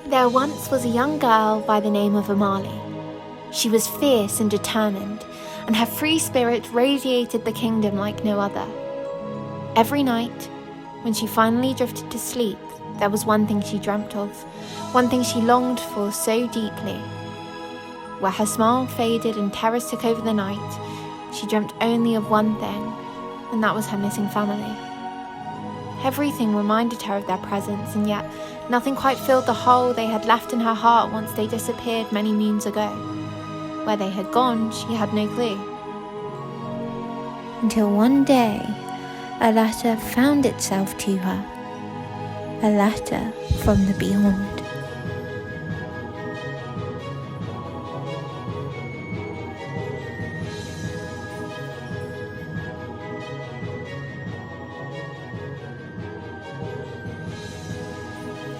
There once was a young girl by the name of Amali. She was fierce and determined, and her free spirit radiated the kingdom like no other. Every night, when she finally drifted to sleep, there was one thing she dreamt of, one thing she longed for so deeply. Where her smile faded and terrors took over the night, she dreamt only of one thing, and that was her missing family. Everything reminded her of their presence, and yet nothing quite filled the hole they had left in her heart once they disappeared many moons ago. Where they had gone, she had no clue. Until one day, a letter found itself to her. A letter from the beyond.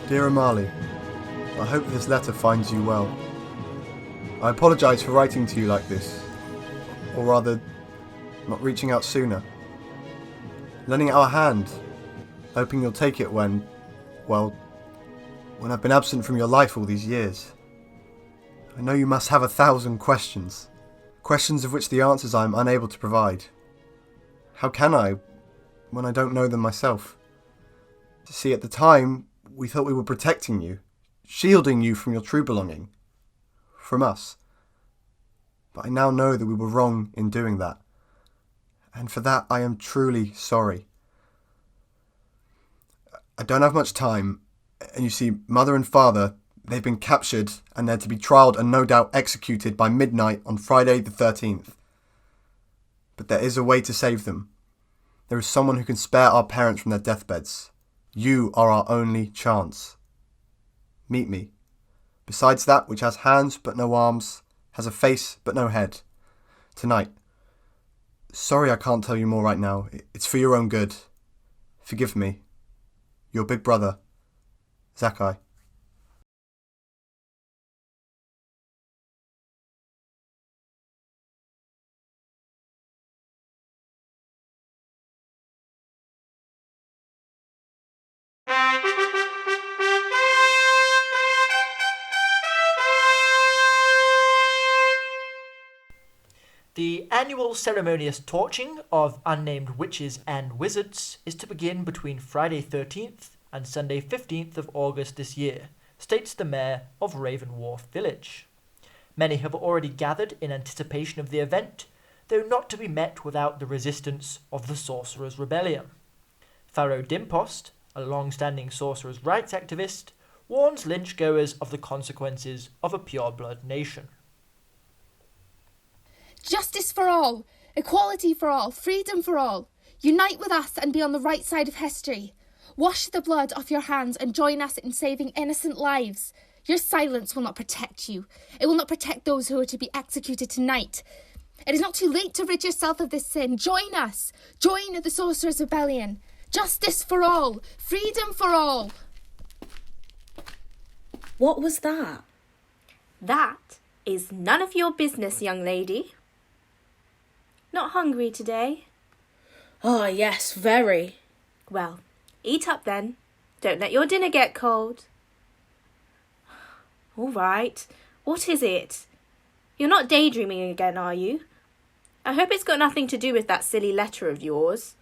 Dear Amali, I hope this letter finds you well. I apologise for writing to you like this, or rather, not reaching out sooner. Lending it our hand, hoping you'll take it when I've been absent from your life all these years. I know you must have 1,000 questions, questions of which the answers I am unable to provide. How can I, when I don't know them myself? See, at the time, we thought we were protecting you, shielding you from your true belonging, from us. But I now know that we were wrong in doing that, and for that I am truly sorry. I don't have much time, and you see, Mother and Father, they've been captured and they're to be trialled and no doubt executed by midnight on Friday the 13th. But there is a way to save them. There is someone who can spare our parents from their deathbeds. You are our only chance. Meet me. Besides that which has hands but no arms, has a face but no head. Tonight. Sorry I can't tell you more right now. It's for your own good. Forgive me. Your big brother, Zakai. The annual ceremonious torching of unnamed witches and wizards is to begin between Friday 13th and Sunday 15th of August this year, states the mayor of Raven Wharf Village. Many have already gathered in anticipation of the event, though not to be met without the resistance of the Sorcerers' Rebellion. Pharaoh Dimpost, a long-standing sorcerers' rights activist, warns lynchgoers of the consequences of a pure-blood nation. Justice for all, equality for all, freedom for all. Unite with us and be on the right side of history. Wash the blood off your hands and join us in saving innocent lives. Your silence will not protect you. It will not protect those who are to be executed tonight. It is not too late to rid yourself of this sin. Join us. Join the Sorcerers' Rebellion. Justice for all. Freedom for all. What was that? That is none of your business, young lady. Not hungry today? Oh, yes, very. Well, eat up then. Don't let your dinner get cold. All right. What is it? You're not daydreaming again, are you? I hope it's got nothing to do with that silly letter of yours.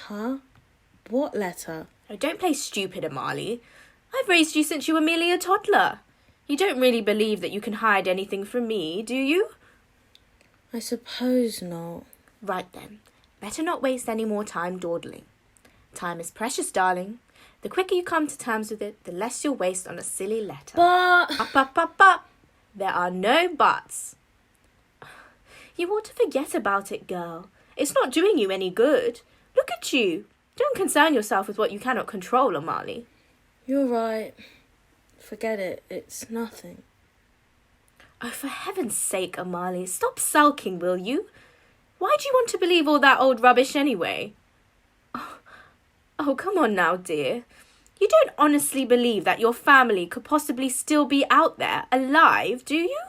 Huh? What letter? Oh, don't play stupid, Amali. I've raised you since you were merely a toddler. You don't really believe that you can hide anything from me, do you? I suppose not. Right then. Better not waste any more time dawdling. Time is precious, darling. The quicker you come to terms with it, the less you'll waste on a silly letter. But... Up. There are no buts. You ought to forget about it, girl. It's not doing you any good. Look at you. Don't concern yourself with what you cannot control, Amali. You're right. Forget it. It's nothing. Oh, for heaven's sake, Amali, stop sulking, will you? Why do you want to believe all that old rubbish anyway? Oh, come on now, dear. You don't honestly believe that your family could possibly still be out there, alive, do you?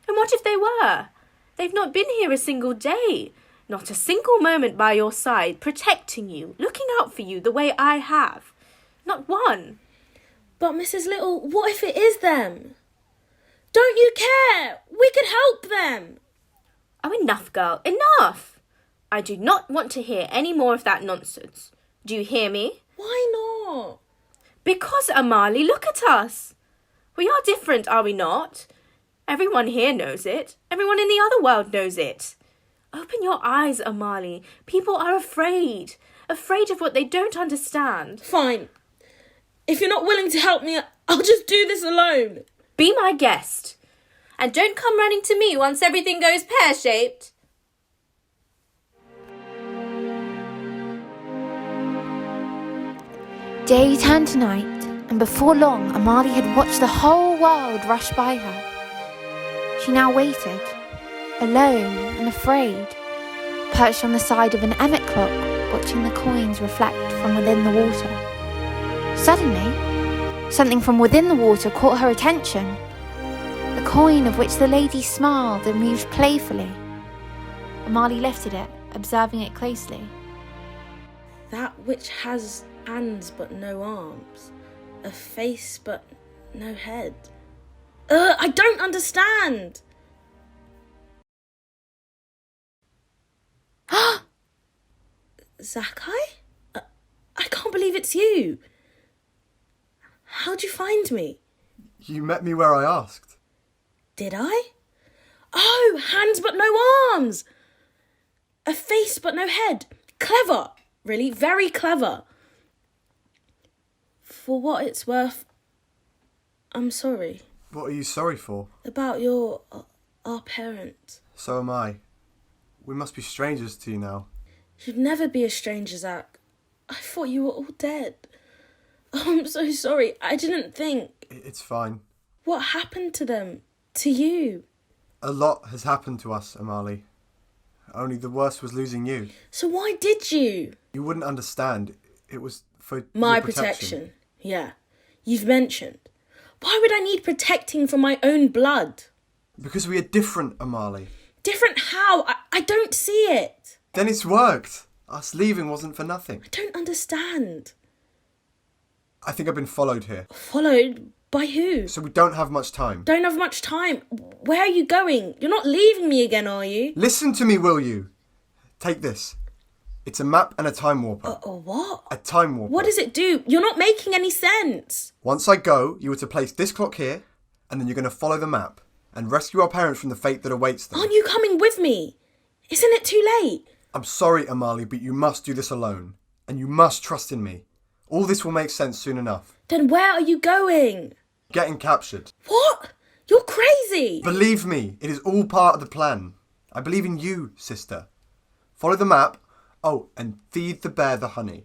And what if they were? They've not been here a single day. Not a single moment by your side, protecting you, looking out for you the way I have. Not one. But Mrs. Little, what if it is them? Don't you care? We could help them. Oh, enough, girl, enough! I do not want to hear any more of that nonsense. Do you hear me? Why not? Because, Amali, look at us. We are different, are we not? Everyone here knows it. Everyone in the other world knows it. Open your eyes, Amali. People are afraid. Afraid of what they don't understand. Fine. If you're not willing to help me, I'll just do this alone. Be my guest. And don't come running to me once everything goes pear-shaped. Day turned to night, and before long, Amali had watched the whole world rush by her. She now waited, alone and afraid, perched on the side of an emmet clock, watching the coins reflect from within the water. Suddenly, something from within the water caught her attention. A coin of which the lady smiled and moved playfully. Amali lifted it, observing it closely. That which has hands but no arms, a face but no head. I don't understand. Zakai? I can't believe it's you. How'd you find me? You met me where I asked. Did I? Oh, hands but no arms. A face but no head. Clever. Really, very clever. For what it's worth, I'm sorry. What are you sorry for? About our parents. So am I. We must be strangers to you now. You'd never be a stranger, Zach. I thought you were all dead. Oh, I'm so sorry. I didn't think. It's fine. What happened to them? To you? A lot has happened to us, Amali. Only the worst was losing you. So why did you? You wouldn't understand. It was for My your protection. Yeah. You've mentioned. Why would I need protecting from my own blood? Because we are different, Amali. Different how? I don't see it. Then it's worked. Us leaving wasn't for nothing. I don't understand. I think I've been followed here. Followed? By who? So we don't have much time. Don't have much time. Where are you going? You're not leaving me again, are you? Listen to me, will you? Take this. It's a map and a time warper. A what? A time warper. What does it do? You're not making any sense. Once I go, you are to place this clock here, and then you're going to follow the map and rescue our parents from the fate that awaits them. Aren't you coming with me? Isn't it too late? I'm sorry, Amali, but you must do this alone. And you must trust in me. All this will make sense soon enough. Then where are you going? Getting captured. What? You're crazy. Believe me, it is all part of the plan. I believe in you, sister. Follow the map. Oh, and feed the bear the honey.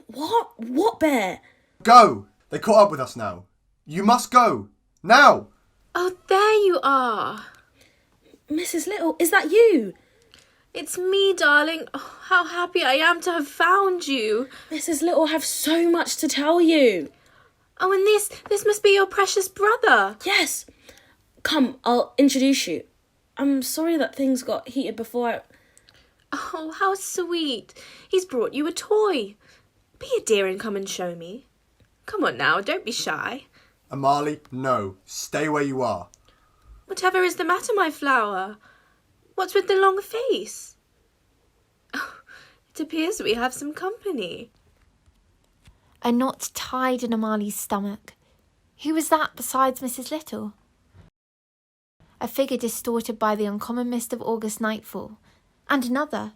What? What bear? Go! They caught up with us now. You must go. Now! Oh, there you are. Mrs. Little, is that you? It's me, darling. Oh, how happy I am to have found you. Mrs. Little, I have so much to tell you. Oh, and this must be your precious brother. Yes. Come, I'll introduce you. I'm sorry that things got heated before I... Oh, how sweet. He's brought you a toy. Be a dear and come and show me. Come on now, don't be shy. Amali, no. Stay where you are. Whatever is the matter, my flower? What's with the long face? Oh, it appears we have some company. A knot tied in Amali's stomach. Who was that besides Mrs. Little? A figure distorted by the uncommon mist of August nightfall. And another.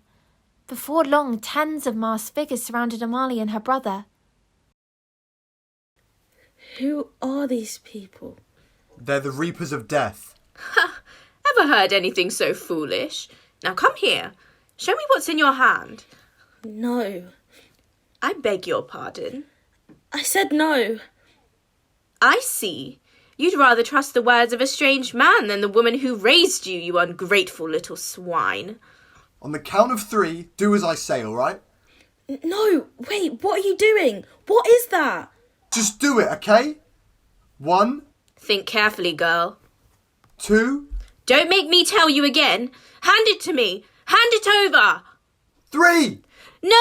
Before long, tens of masked figures surrounded Amali and her brother. Who are these people? They're the Reapers of Death. Ha! Ever heard anything so foolish? Now come here. Show me what's in your hand. No. I beg your pardon. I said no. I see. You'd rather trust the words of a strange man than the woman who raised you, you ungrateful little swine. On the count of 3, do as I say, all right? No, wait, what are you doing? What is that? Just do it, okay? 1, Think carefully, girl. 2, Don't make me tell you again. Hand it to me. Hand it over. 3! No!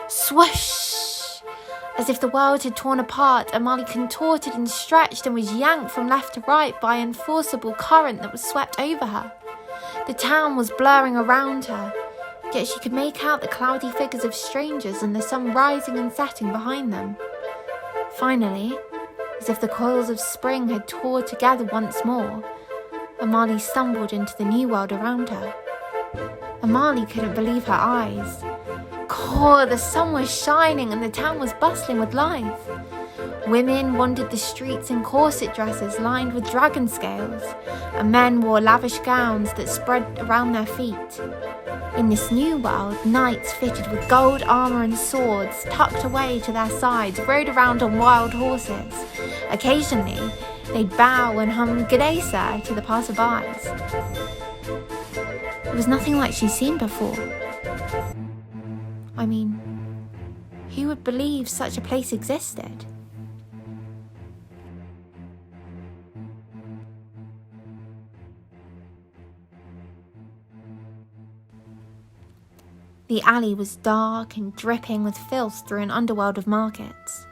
Swoosh! As if the world had torn apart, Amali contorted and stretched and was yanked from left to right by an forcible current that was swept over her. The town was blurring around her, yet she could make out the cloudy figures of strangers and the sun rising and setting behind them. Finally, as if the coils of spring had tore together once more, Amali stumbled into the new world around her. Amali couldn't believe her eyes. God, the sun was shining and the town was bustling with life. Women wandered the streets in corset dresses lined with dragon scales, and men wore lavish gowns that spread around their feet. In this new world, knights fitted with gold armour and swords tucked away to their sides rode around on wild horses. Occasionally, they'd bow and hum "G'day, sir" to the passer-bys. It was nothing like she'd seen before. I mean, who would believe such a place existed? The alley was dark and dripping with filth through an underworld of markets.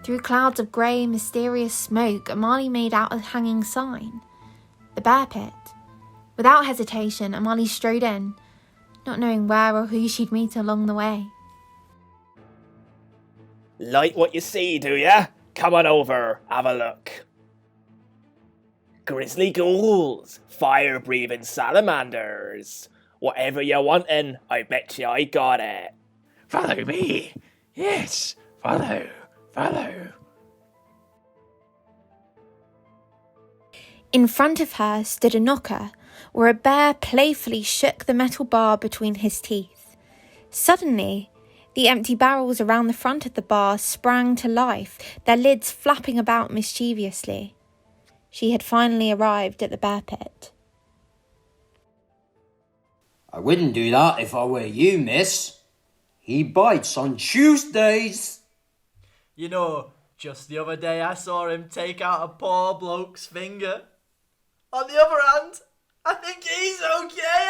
Through clouds of grey, mysterious smoke, Amali made out a hanging sign. The Bear Pit. Without hesitation, Amali strode in, not knowing where or who she'd meet along the way. Like what you see, do ya? Come on over, have a look. Grizzly ghouls, fire-breathing salamanders. Whatever you're wanting, I bet you I got it. Follow me. Yes, follow. In front of her stood a knocker, where a bear playfully shook the metal bar between his teeth. Suddenly, the empty barrels around the front of the bar sprang to life, their lids flapping about mischievously. She had finally arrived at the bear pit. I wouldn't do that if I were you, miss. He bites on Tuesdays. You know, just the other day I saw him take out a poor bloke's finger. On the other hand, I think he's okay.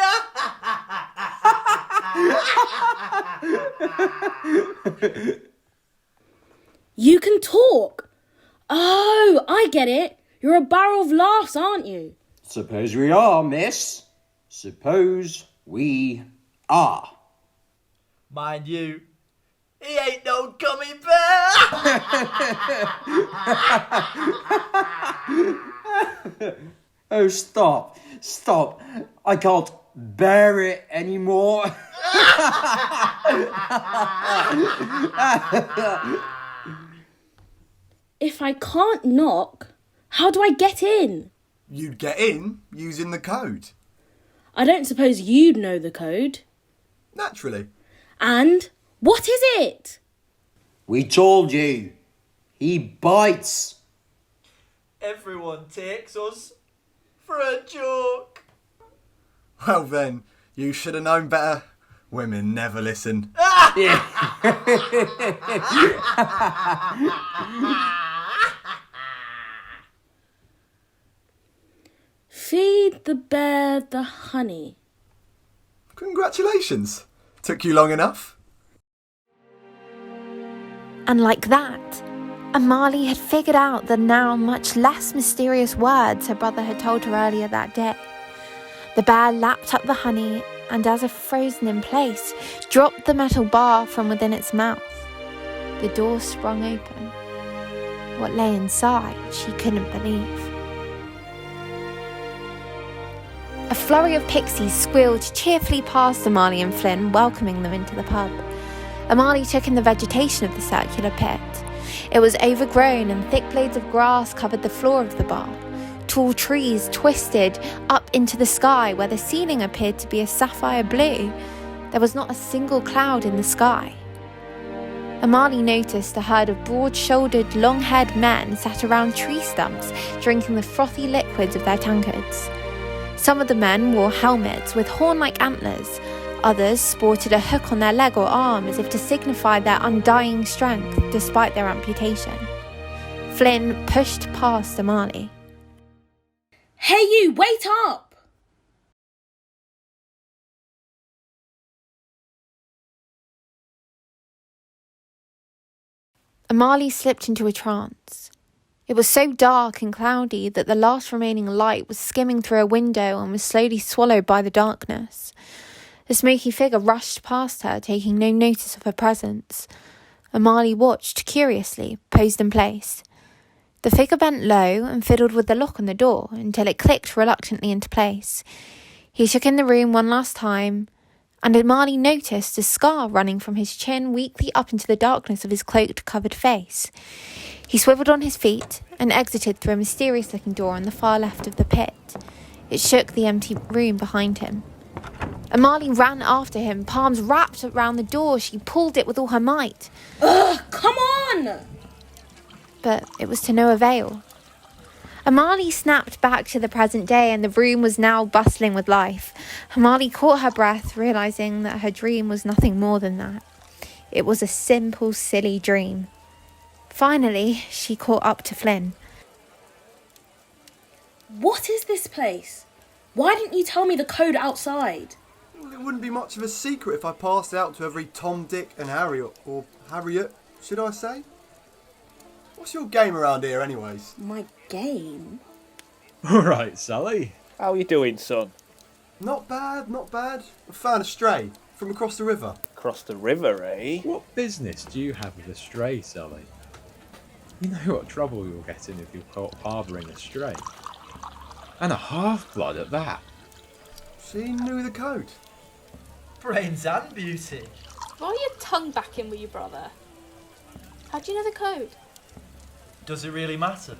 You can talk. Oh, I get it. You're a barrel of laughs, aren't you? Suppose we are, miss. Suppose we are. Mind you, he ain't no gummy bear. Oh, stop. I can't bear it anymore. If I can't knock, how do I get in? You'd get in using the code. I don't suppose you'd know the code. Naturally. And what is it? We told you. He bites. Everyone takes us for a joke. Well then, you should have known better. Women never listen. Feed the bear the honey. Congratulations. Took you long enough. And like that, Amali had figured out the now much less mysterious words her brother had told her earlier that day. The bear lapped up the honey and, as if frozen in place, dropped the metal bar from within its mouth. The door sprung open. What lay inside she couldn't believe. A flurry of pixies squealed cheerfully past Amali and Flynn, welcoming them into the pub. Amali took in the vegetation of the circular pit. It was overgrown and thick blades of grass covered the floor of the bar. Tall trees twisted up into the sky where the ceiling appeared to be a sapphire blue. There was not a single cloud in the sky. Amali noticed a herd of broad-shouldered, long-haired men sat around tree stumps, drinking the frothy liquids of their tankards. Some of the men wore helmets with horn-like antlers. Others sported a hook on their leg or arm as if to signify their undying strength despite their amputation. Flynn pushed past Amali. Hey you, wait up! Amali slipped into a trance. It was so dark and cloudy that the last remaining light was skimming through a window and was slowly swallowed by the darkness. The smoky figure rushed past her, taking no notice of her presence. Amali watched curiously, posed in place. The figure bent low and fiddled with the lock on the door until it clicked reluctantly into place. He shook in the room one last time, and Amali noticed a scar running from his chin weakly up into the darkness of his cloaked, covered face. He swiveled on his feet and exited through a mysterious-looking door on the far left of the pit. It shook the empty room behind him. Amali ran after him, palms wrapped around the door. She pulled it with all her might. Ugh, come on! But it was to no avail. Amali snapped back to the present day, and the room was now bustling with life. Amali caught her breath, realising that her dream was nothing more than that. It was a simple, silly dream. Finally, she caught up to Flynn. What is this place? Why didn't you tell me the code outside? Well, it wouldn't be much of a secret if I passed it out to every Tom, Dick and Harry, or Harriet, should I say? What's your game around here anyways? My game? Alright, Sally. How you doing, son? Not bad, not bad. I found a stray from across the river. Across the river, eh? What business do you have with a stray, Sally? You know what trouble you'll get in if you're caught harbouring a stray. And a half-blood at that. She knew the code. Brains and beauty. Roll your tongue back in with your brother. How do you know the code? Does it really matter?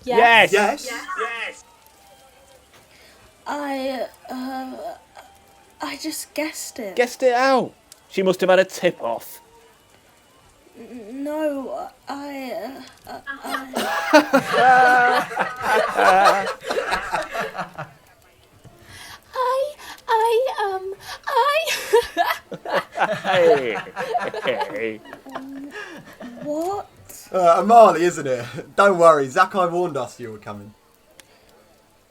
Yes! Yes? I just guessed it. Guessed it out. She must have had a tip-off. No, Hey. What? Amali, isn't it? Don't worry, Zakai warned us you were coming.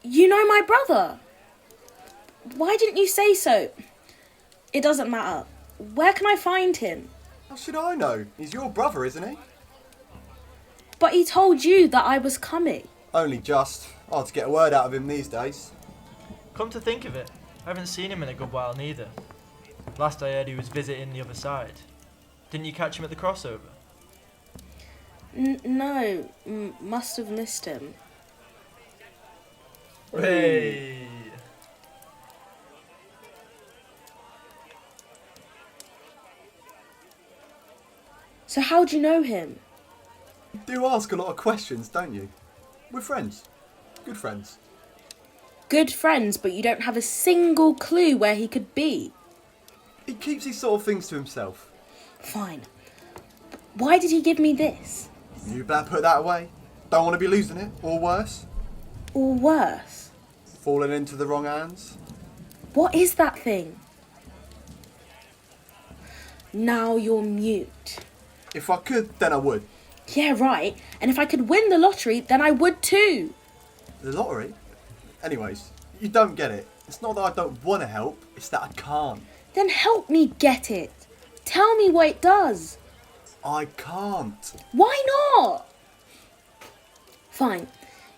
You know my brother? Why didn't you say so? It doesn't matter. Where can I find him? How should I know? He's your brother, isn't he? But he told you that I was coming. Only just. Hard to get a word out of him these days. Come to think of it, I haven't seen him in a good while neither. Last I heard he was visiting the other side. Didn't you catch him at the crossover? No, must have missed him. Hey! So how'd you know him? You do ask a lot of questions, don't you? We're friends. Good friends. Good friends, but you don't have a single clue where he could be. He keeps these sort of things to himself. Fine. Why did he give me this? You better put that away. Don't want to be losing it, or worse. Or worse? Falling into the wrong hands. What is that thing? Now you're mute. If I could, then I would. Yeah, right. And if I could win the lottery, then I would too. The lottery? Anyways, you don't get it. It's not that I don't want to help, it's that I can't. Then help me get it. Tell me what it does. I can't. Why not? Fine.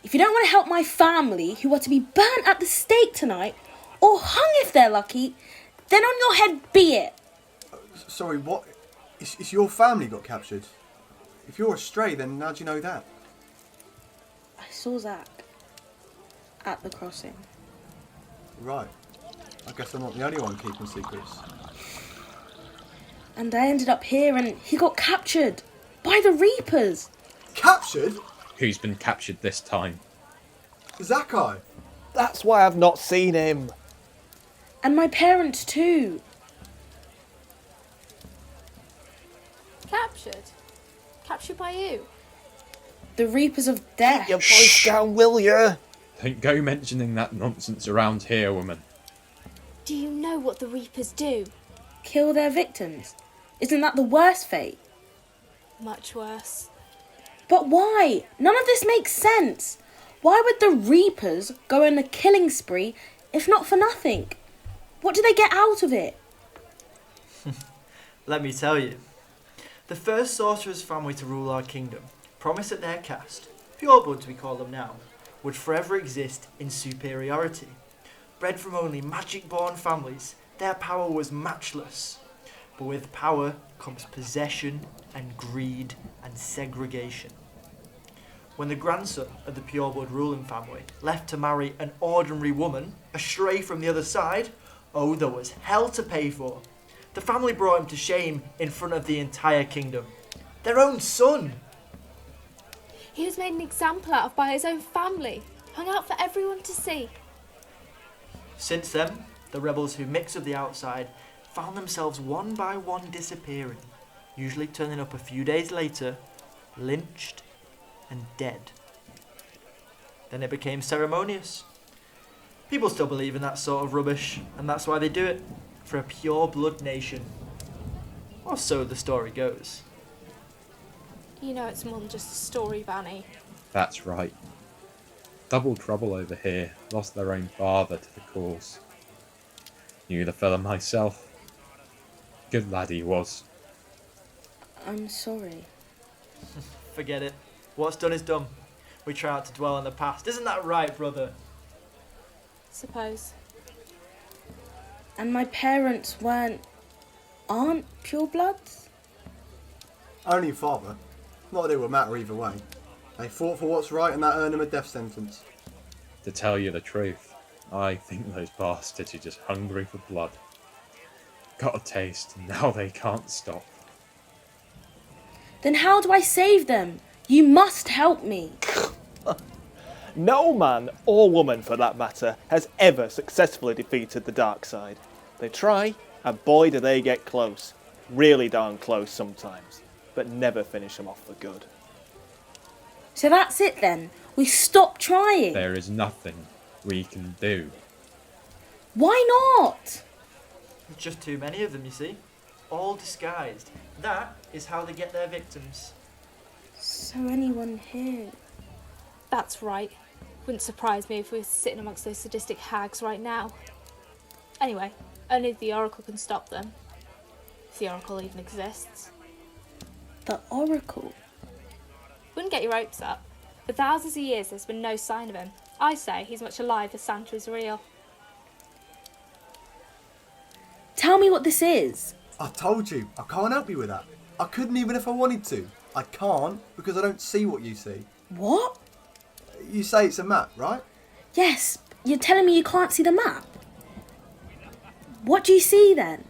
If you don't want to help my family, who are to be burnt at the stake tonight, or hung if they're lucky, then on your head be it. Sorry, what? It's your family got captured. If you're a stray, then how do you know that? I saw Zach at the crossing. Right. I guess I'm not the only one keeping secrets. And I ended up here and he got captured by the Reapers. Captured? Who's been captured this time? Zakai. That's why I've not seen him. And my parents too. Captured? Captured by you? The Reapers of Death. Your voice down, will you? Don't go mentioning that nonsense around here, woman. Do you know what the Reapers do? Kill their victims. Isn't that the worst fate? Much worse. But why? None of this makes sense. Why would the Reapers go on a killing spree if not for nothing? What do they get out of it? Let me tell you. The first sorcerer's family to rule our kingdom promised that their caste, purebloods we call them now, would forever exist in superiority. Bred from only magic-born families, their power was matchless. But with power comes possession and greed and segregation. When the grandson of the pureblood ruling family left to marry an ordinary woman, astray from the other side, oh, there was hell to pay for. The family brought him to shame in front of the entire kingdom. Their own son! He was made an example out of by his own family, hung out for everyone to see. Since then, the rebels who mixed with the outside found themselves one by one disappearing, usually turning up a few days later, lynched and dead. Then it became ceremonious. People still believe in that sort of rubbish, and that's why they do it, for a pure blood nation. Or so the story goes. You know it's more than just a story, Vanny. That's right. Double Trouble over here lost their own father to the cause. Knew the fella myself. Good lad he was. I'm sorry. Forget it. What's done is done. We try not to dwell on the past. Isn't that right, brother? Suppose. And my parents aren't purebloods? Only your father. Not that it would matter either way. They fought for what's right and that earned them a death sentence. To tell you the truth, I think those bastards are just hungry for blood. Got a taste, and now they can't stop. Then how do I save them? You must help me. No man, or woman for that matter, has ever successfully defeated the dark side. They try, and boy do they get close. Really darn close sometimes, but never finish them off for good. So that's it then. We stop trying. There is nothing we can do. Why not? Just too many of them, you see. All disguised. That is how they get their victims. So anyone here? That's right. Wouldn't surprise me if we were sitting amongst those sadistic hags right now. Anyway, only the Oracle can stop them. If the Oracle even exists. The Oracle? Wouldn't get your hopes up. For thousands of years there's been no sign of him. I say he's much alive as Santa is real. Tell me what this is. I told you, I can't help you with that. I couldn't even if I wanted to. I can't because I don't see what you see. What? You say it's a map, right? Yes, you're telling me you can't see the map? What do you see then?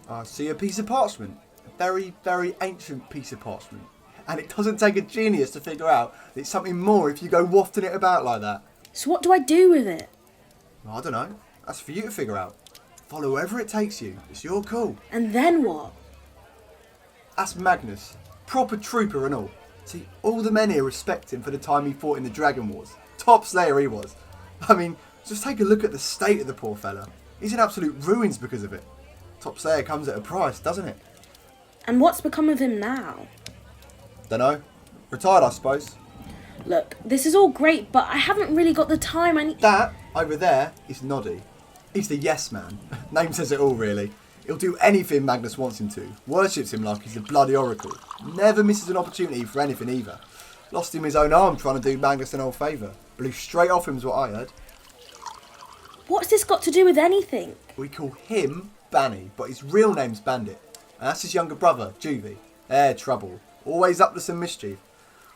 I see a piece of parchment. A very, very ancient piece of parchment. And it doesn't take a genius to figure out that it's something more if you go wafting it about like that. So what do I do with it? I don't know. That's for you to figure out. Follow wherever it takes you. It's your call. And then what? That's Magnus. Proper trooper and all. See, all the men here respect him for the time he fought in the Dragon Wars. Top slayer he was. I mean, just take a look at the state of the poor fella. He's in absolute ruins because of it. Top slayer comes at a price, doesn't it? And what's become of him now? Dunno. Retired, I suppose. Look, this is all great, but I haven't really got the time. I need... That, over there, is Noddy. He's the yes man. Name says it all, really. He'll do anything Magnus wants him to. Worships him like he's the bloody oracle. Never misses an opportunity for anything either. Lost him his own arm trying to do Magnus an old favour. Blew straight off him's what I heard. What's this got to do with anything? We call him Banny, but his real name's Bandit. And that's his younger brother, Juvie. They're trouble. Always up to some mischief.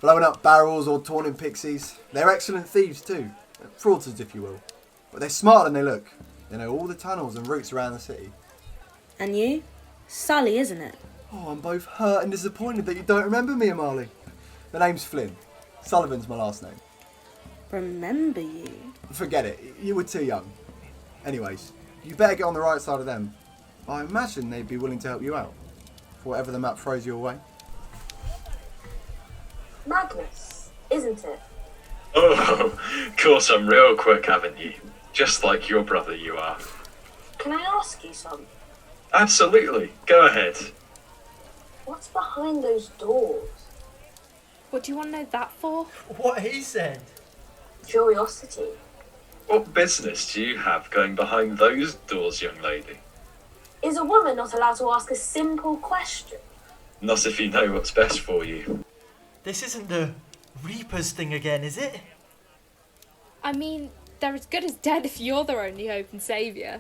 Blowing up barrels or taunting pixies. They're excellent thieves too. Fraudsters, if you will. But they're smarter than they look. They know all the tunnels and routes around the city. And you? Sully, isn't it? Oh, I'm both hurt and disappointed that you don't remember me, Amali. The name's Flynn. Sullivan's my last name. Remember you? Forget it. You were too young. Anyways, you better get on the right side of them. I imagine they'd be willing to help you out. For whatever the map throws your way. Magnus, isn't it? Oh, caught some real quick, haven't you? Just like your brother you are. Can I ask you something? Absolutely. Go ahead. What's behind those doors? What do you want to know that for? What he said. Curiosity. What business do you have going behind those doors, young lady? Is a woman not allowed to ask a simple question? Not if you know what's best for you. This isn't the Reapers thing again, is it? I mean, they're as good as dead if you're their only hope and saviour.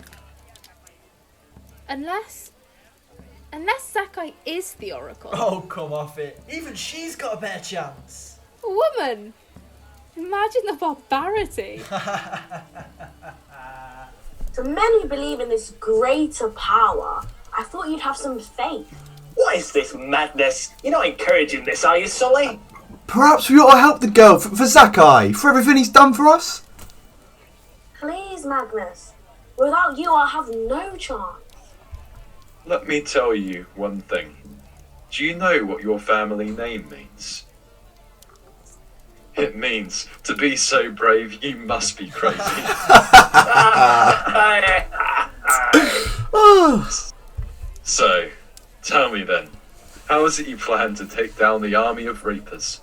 Unless Sakai is the Oracle. Oh, come off it. Even she's got a better chance. A woman! Imagine the barbarity. So many believe in this greater power. I thought you'd have some faith. What is this madness? You're not encouraging this, are you, Sully? Perhaps we ought to help the girl for Sakai, for everything he's done for us? Please, Magnus. Without you, I'll have no chance. Let me tell you one thing. Do you know what your family name means? It means, to be so brave, you must be crazy. So, tell me then, how is it you plan to take down the army of Reapers?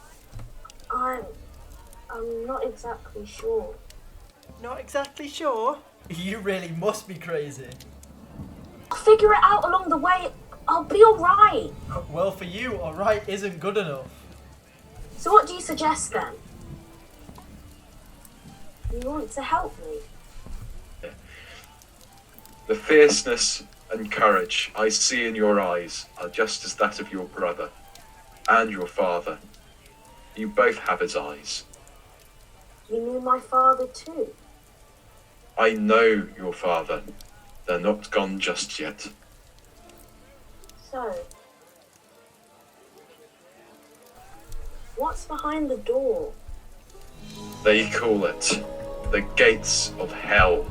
I'm not exactly sure. Not exactly sure? You really must be crazy. I'll figure it out along the way. I'll be alright. Well, for you, alright isn't good enough. So what do you suggest then? You want to help me? The fierceness and courage I see in your eyes are just as that of your brother and your father. You both have his eyes. You knew my father too. I know your father. They're not gone just yet. So, what's behind the door? They call it the gates of hell.